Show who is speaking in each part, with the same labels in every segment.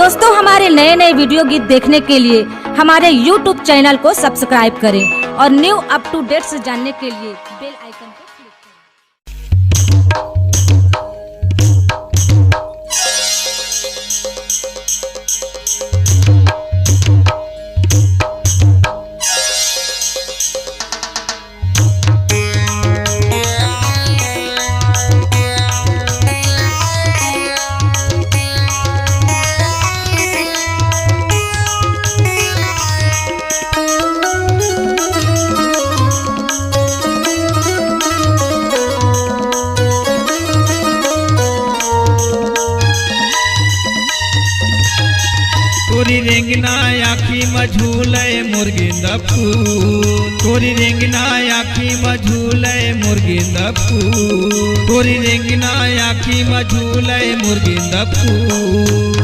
Speaker 1: दोस्तों, हमारे नए नए वीडियो गीत देखने के लिए हमारे YouTube चैनल को सब्सक्राइब करें और न्यू अप टू डेट से जानने के लिए बेल आइकन को क्लिक करें।
Speaker 2: तोरी रेंगना आखी मझूले मुर्गिंदा फूल, तोरी रेंगना आखी मझूले मुर्गिंदा फूल, तोरी रेंगना आखी मझूले मुर्गिंदा फूल।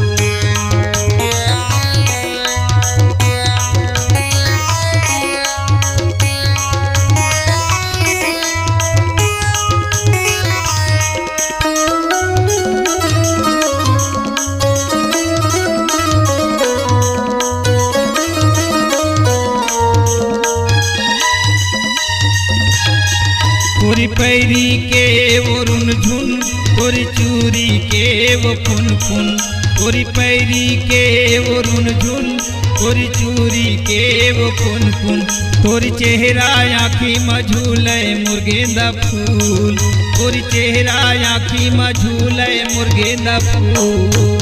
Speaker 2: तोरी पैरी के वो रुन झुन, तोरी चूरी के वो फुन फुन, तोरी पैरी के वो रुन झुन, तोरी चूरी के वो फुन फुन, तोरी चेहरा आँखी मझूले मुर्गेंदा फूल, तोरी चेहरा आँखी मझूले मुर्गेंदा फूल।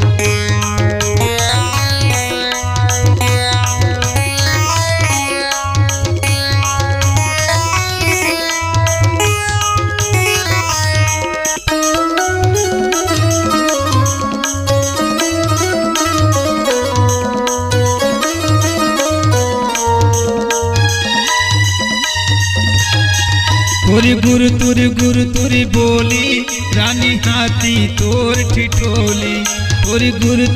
Speaker 2: तोरी गुरु तुरी बोली रानी हाथी तोर ठिठोली, तोरी गुरु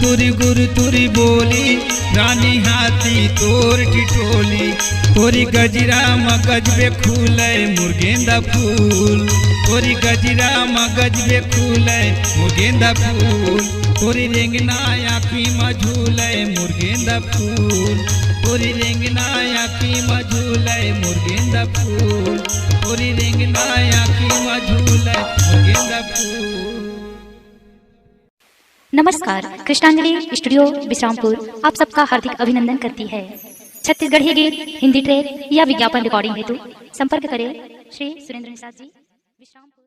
Speaker 2: तुरी बोली रानी हाथी तोर ठिठोली, तोरी गजरा मगज बे खूले मुर्गेंदा फूल, तोरी गजरा मगज बे खूले मुर्गेंदा फूल, तोरी रेंगना आँखी मझूले मुर्गेंदा फूल, तोरी रेंगना आँखी मझूले मुर्गेंदा फूल, तोरी रेंगना आँखी मझूले मुर्गेंदा फूल।
Speaker 3: नमस्कार, कृष्णांजलि स्टूडियो विश्रामपुर आप सबका हार्दिक अभिनंदन करती है। छत्तीसगढ़ी गीत, हिंदी ट्रैक या विज्ञापन रिकॉर्डिंग हेतु संपर्क करें श्री सुरेंद्र निषाद जी, विश्रामपुर।